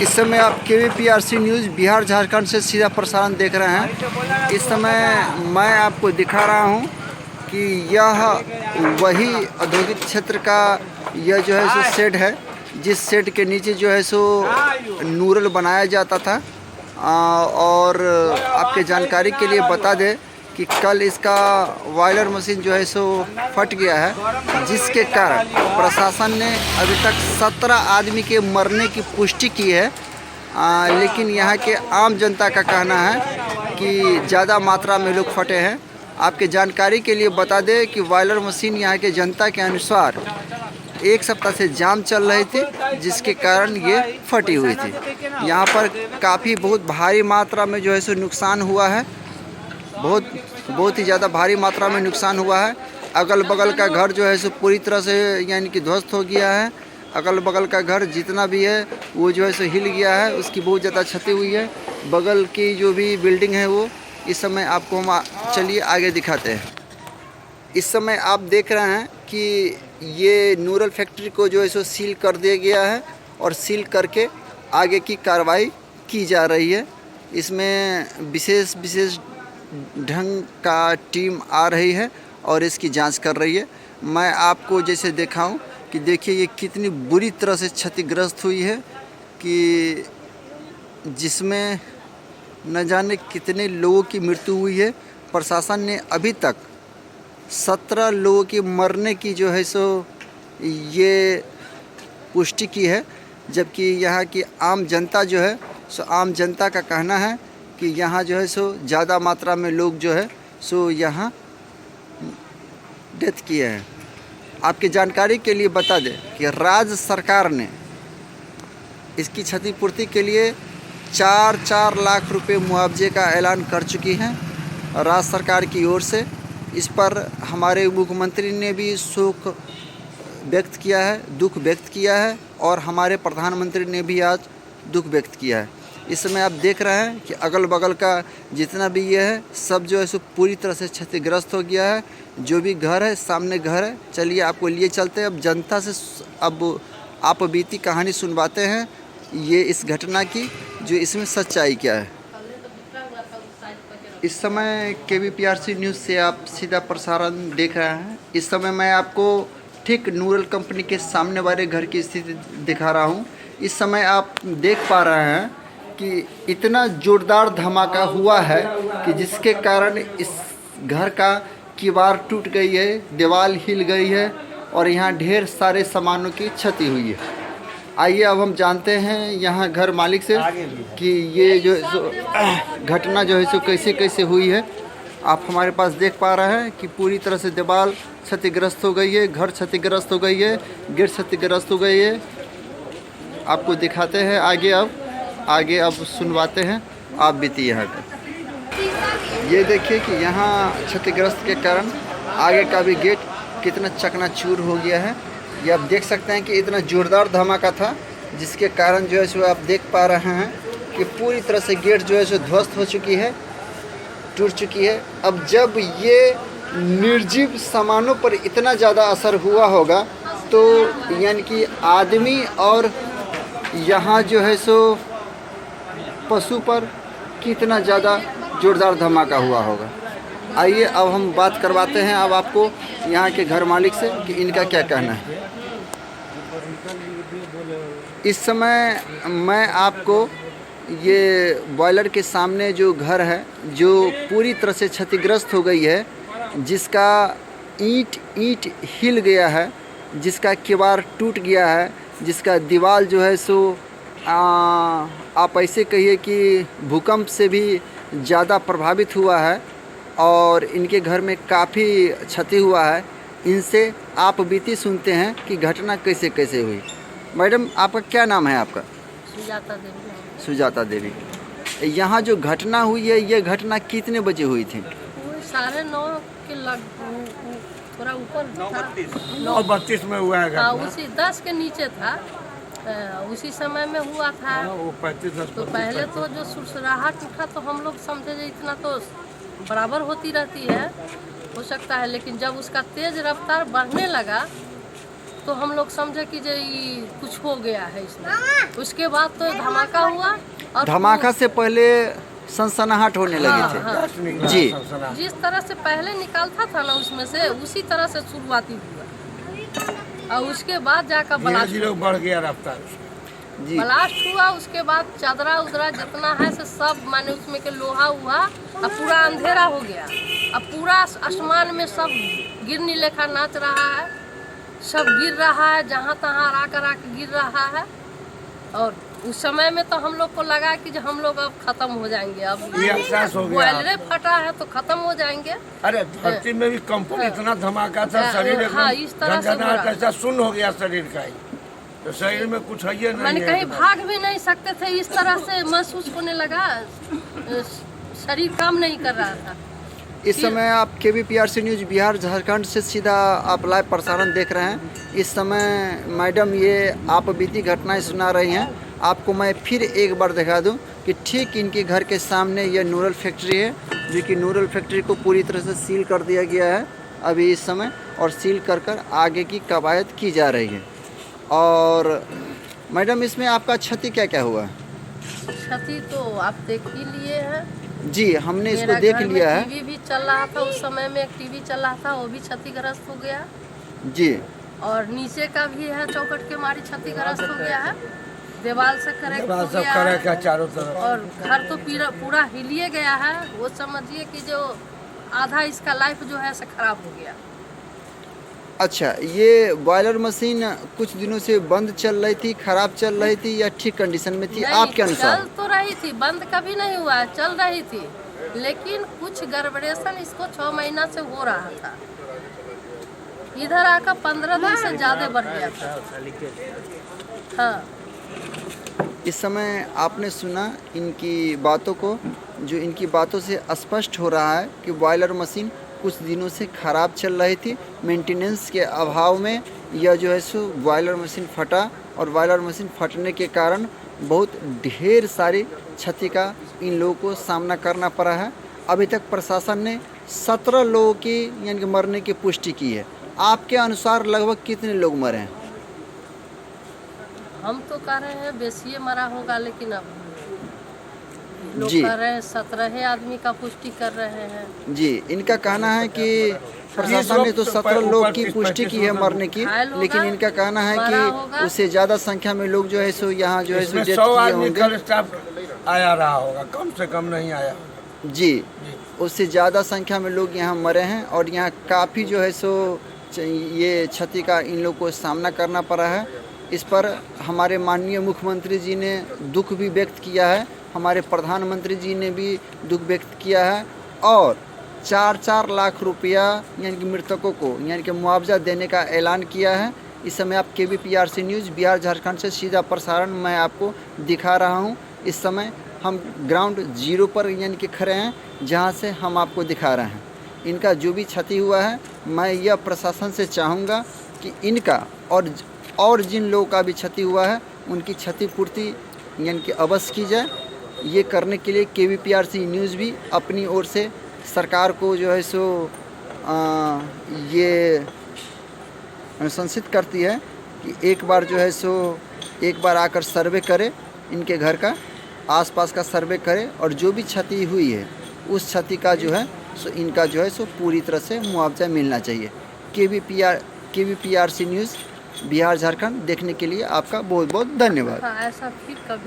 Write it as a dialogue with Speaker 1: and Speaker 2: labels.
Speaker 1: इस समय आप KVPRC न्यूज़ बिहार झारखंड से सीधा प्रसारण देख रहे हैं। इस समय मैं आपको दिखा रहा हूं कि यह वही औद्योगिक क्षेत्र का यह जो है सो शेड है, जिस शेड के नीचे जो है सो नूरल बनाया जाता था। और आपके जानकारी के लिए बता दें कि कल इसका बॉयलर मशीन जो है सो फट गया है, जिसके कारण प्रशासन ने अभी तक 17 आदमी के मरने की पुष्टि की है। लेकिन यहाँ के आम जनता का कहना है कि ज़्यादा मात्रा में लोग फटे हैं। आपके जानकारी के लिए बता दें कि बॉयलर मशीन यहाँ के जनता के अनुसार एक सप्ताह से जाम चल रही थी, जिसके कारण ये फटी हुई थी। यहाँ पर काफ़ी बहुत भारी मात्रा में जो है सो नुकसान हुआ है, बहुत ही ज़्यादा भारी मात्रा में नुकसान हुआ है। अगल बगल का घर जो है सो पूरी तरह से यानी कि ध्वस्त हो गया है। अगल बगल का घर जितना भी है वो जो है सो हिल गया है, उसकी बहुत ज़्यादा क्षति हुई है। बगल की जो भी बिल्डिंग है वो इस समय आपको हम चलिए आगे दिखाते हैं। इस समय आप देख रहे हैं कि ये नूरल फैक्ट्री को जो है सो सील कर दिया गया है और सील करके आगे की कार्रवाई की जा रही है। इसमें विशेष ढंग का टीम आ रही है और इसकी जांच कर रही है। मैं आपको जैसे दिखाऊं कि देखिए ये कितनी बुरी तरह से क्षतिग्रस्त हुई है कि जिसमें न जाने कितने लोगों की मृत्यु हुई है। प्रशासन ने अभी तक 17 लोगों के मरने की जो है सो ये पुष्टि की है, जबकि यहाँ की आम जनता जो है सो आम जनता का कहना है कि यहाँ जो है सो ज़्यादा मात्रा में लोग जो है सो यहाँ डेथ किए हैं। आपकी जानकारी के लिए बता दें कि राज्य सरकार ने इसकी क्षतिपूर्ति के लिए 4-4 लाख रुपए मुआवजे का ऐलान कर चुकी हैं राज्य सरकार की ओर से। इस पर हमारे मुख्यमंत्री ने भी शोक व्यक्त किया है, दुख व्यक्त किया है, और हमारे प्रधानमंत्री ने भी आज दुख व्यक्त किया है। इस समय आप देख रहे हैं कि अगल बगल का जितना भी ये है सब जो है सो पूरी तरह से क्षतिग्रस्त हो गया है। जो भी घर है, सामने घर है, चलिए आपको लिए चलते हैं। अब जनता से अब आप बीती कहानी सुनवाते हैं ये इस घटना की, जो इसमें सच्चाई क्या है। इस समय KVPRC न्यूज़ से आप सीधा प्रसारण देख रहे हैं। इस समय मैं आपको ठीक नूरल कंपनी के सामने वाले घर की स्थिति दिखा रहा हूं। इस समय आप देख पा रहे हैं कि इतना जोरदार धमाका हुआ है कि जिसके कारण इस घर का किवाड़ टूट गई है, दीवार हिल गई है और यहाँ ढेर सारे सामानों की क्षति हुई है। आइए अब हम जानते हैं यहाँ घर मालिक से कि ये जो घटना जो है सो कैसे कैसे हुई है। आप हमारे पास देख पा रहे हैं कि पूरी तरह से दीवार क्षतिग्रस्त हो गई है, घर क्षतिग्रस्त हो गई है, गेट क्षतिग्रस्त हो गई है। आपको दिखाते हैं आगे अब सुनवाते हैं, आप बीती यहाँ पर। ये देखिए कि यहाँ क्षतिग्रस्त के कारण आगे का भी गेट कितना चकनाचूर हो गया है। ये आप देख सकते हैं कि इतना ज़ोरदार धमाका था, जिसके कारण जो है सो आप देख पा रहे हैं कि पूरी तरह से गेट जो है सो ध्वस्त हो चुकी है, टूट चुकी है। अब जब ये निर्जीव सामानों पर इतना ज़्यादा असर हुआ होगा तो यानी कि आदमी और यहाँ जो है सो पशु पर कितना ज़्यादा ज़ोरदार धमाका हुआ होगा। आइए अब हम बात करवाते हैं अब आपको यहाँ के घर मालिक से कि इनका क्या कहना है। इस समय मैं आपको ये बॉयलर के सामने जो घर है जो पूरी तरह से क्षतिग्रस्त हो गई है, जिसका ईंट हिल गया है, जिसका किवाड़ टूट गया है, जिसका दीवार जो है सो आप ऐसे कहिए कि भूकंप से भी ज़्यादा प्रभावित हुआ है और इनके घर में काफ़ी क्षति हुआ है। इनसे आप बीती सुनते हैं कि घटना कैसे कैसे हुई। मैडम, आपका क्या नाम है आपका?
Speaker 2: सुजाता देवी।
Speaker 1: सुजाता देवी। यहाँ जो घटना हुई है, ये घटना कितने बजे हुई थी?
Speaker 2: 9:30 के लग थोड़ा ऊपर
Speaker 3: 9:32 में हुआ है।
Speaker 2: हाँ, उसी 10 के नीचे था, उसी समय में हुआ था।
Speaker 3: वो 35
Speaker 2: तो पहले तो जो सुरसराहट उठा तो हम लोग समझे इतना तो बराबर होती रहती है, हो सकता है, लेकिन जब उसका तेज रफ्तार बढ़ने लगा तो हम लोग समझे कि जो ये कुछ हो गया है इसमें। उसके बाद तो धमाका हुआ और
Speaker 1: धमाका से पहले सनसनाहट होने लगे थे।
Speaker 3: गैस निकला,
Speaker 1: जी।
Speaker 3: सनसनाहट।
Speaker 2: जिस तरह से पहले निकालता था ना उसमें से, उसी तरह से शुरुआती हुआ और उसके बाद जाकर
Speaker 3: धीरे
Speaker 2: ब्लास्ट
Speaker 3: धीरे बढ़ गया रफ्तार।
Speaker 1: जी।
Speaker 2: ब्लास्ट हुआ। उसके बाद चादरा उदरा जितना है से सब माने उसमें के लोहा हुआ और पूरा अंधेरा हो गया। अब पूरा आसमान में सब गिरनी लेखा नाच रहा है, सब गिर रहा है, जहाँ तहाँ आकर गिर रहा है। और उस समय में तो हम लोग को लगा कि जो हम लोग अब खत्म हो जाएंगे, अब
Speaker 3: ये एहसास हो गया।
Speaker 2: बॉयलरे फटा है तो खत्म हो जाएंगे।
Speaker 3: अरे धरती में भी कंपन इतना धमाका था,
Speaker 2: हाँ,
Speaker 3: शरीर
Speaker 2: हाँ, इस तरह से
Speaker 3: झंझनाहट
Speaker 2: हुआ।
Speaker 3: ऐसा सुन्न हो गया शरीर का ही। तो शरीर में कुछ है ही
Speaker 2: मैंने
Speaker 3: नहीं
Speaker 2: कहीं
Speaker 3: है।
Speaker 2: भाग भी नहीं सकते थे, इस तरह से महसूस होने लगा। शरीर काम नहीं कर रहा था।
Speaker 1: इस समय आप KBPRC न्यूज़ बिहार झारखंड से सीधा आप लाइव प्रसारण देख रहे हैं। इस समय मैडम ये आप बीती घटनाएं सुना रही हैं। आपको मैं फिर एक बार दिखा दूं कि ठीक इनके घर के सामने यह नूरल फैक्ट्री है, जो कि नूरल फैक्ट्री को पूरी तरह से सील कर दिया गया है अभी इस समय, और सील कर कर आगे की कवायद की जा रही है। और मैडम इसमें आपका क्षति क्या क्या हुआ?
Speaker 2: क्षति तो आप देख ही लिए हैं।
Speaker 1: जी, हमने इसको
Speaker 2: मेरा
Speaker 1: देख
Speaker 2: घर में
Speaker 1: लिया है।
Speaker 2: टीवी भी चल रहा था, उस समय में एक टीवी चल रहा था, वो भी क्षतिग्रस्त हो गया।
Speaker 1: जी।
Speaker 2: और नीचे का भी है, चौखट के मारी क्षतिग्रस्त हो गया है। दीवार से करेक्ट हो
Speaker 3: सब
Speaker 2: गया
Speaker 3: करे
Speaker 2: है।
Speaker 3: क्या चारों तरफ।
Speaker 2: और घर तो पूरा हिलिए गया है। वो समझिए कि जो आधा इसका लाइफ जो है से खराब हो गया।
Speaker 1: अच्छा, ये बॉयलर मशीन कुछ दिनों से बंद चल रही थी, खराब चल रही थी या ठीक कंडीशन में थी
Speaker 2: नहीं,
Speaker 1: आपके अनुसार?
Speaker 2: चल तो रही थी, बंद कभी नहीं हुआ, चल रही थी। लेकिन कुछ गड़बड़ेशन इसको 6 महीना से हो रहा था। इधर आकर 15 दिन से ज्यादा बढ़ गया था। हाँ,
Speaker 1: इस समय आपने सुना इनकी बातों को, जो इनकी बातों से स्पष्ट हो रहा है कि बॉयलर मशीन कुछ दिनों से ख़राब चल रही थी। मेंटेनेंस के अभाव में यह जो है सो बॉयलर मशीन फटा, और बॉयलर मशीन फटने के कारण बहुत ढेर सारी क्षति का इन लोगों को सामना करना पड़ा है। अभी तक प्रशासन ने 17 लोगों की यानी कि मरने की पुष्टि की है। आपके अनुसार लगभग कितने लोग मरे हैं?
Speaker 2: हम तो कह रहे हैं बेसिए मरा होगा, लेकिन अब लोग
Speaker 1: जी।
Speaker 2: कह रहे हैं 17 आदमी का पुष्टि कर रहे हैं।
Speaker 1: जी, इनका कहना है कि प्रशासन ने तो 17 लोग की पुष्टि की है मरने की,
Speaker 2: घायल होगा,
Speaker 1: लेकिन इनका कहना है
Speaker 2: मरा होगा।
Speaker 1: कि उससे ज़्यादा संख्या में लोग जो है सो यहाँ जो है सो
Speaker 3: इसमें
Speaker 1: डेथ
Speaker 3: 100
Speaker 1: किए
Speaker 3: आदमी
Speaker 1: होंगे।
Speaker 3: का स्टाफ आया रहा होगा, कम से कम नहीं आया।
Speaker 1: जी, उससे ज़्यादा संख्या में लोग यहाँ मरे हैं, और यहाँ काफ़ी जो है सो ये क्षति का इन लोग को सामना करना पड़ा है। इस पर हमारे माननीय मुख्यमंत्री जी ने दुख भी व्यक्त किया है, हमारे प्रधानमंत्री जी ने भी दुख व्यक्त किया है, और 4-4 लाख रुपया यानी कि मृतकों को यानी कि मुआवजा देने का ऐलान किया है। इस समय आप KBPRC न्यूज़ बिहार झारखंड से सीधा प्रसारण मैं आपको दिखा रहा हूं। इस समय हम ग्राउंड जीरो पर यानी कि खड़े हैं, जहां से हम आपको दिखा रहे हैं इनका जो भी क्षति हुआ है। मैं यह प्रशासन से चाहूँगा कि इनका और जिन लोगों का भी क्षति हुआ है उनकी क्षतिपूर्ति यानी कि अवश्य की जाए। ये करने के लिए KBPRC न्यूज़ भी अपनी ओर से सरकार को जो है सो ये अनुशंसित करती है कि एक बार जो है सो एक बार आकर सर्वे करे, इनके घर का आसपास का सर्वे करे, और जो भी क्षति हुई है उस क्षति का जो है सो इनका जो है सो पूरी तरह से मुआवजा मिलना चाहिए। KBPRC न्यूज़ बिहार झारखंड देखने के लिए आपका बहुत बहुत धन्यवाद।
Speaker 2: हाँ, ऐसा फिर कभी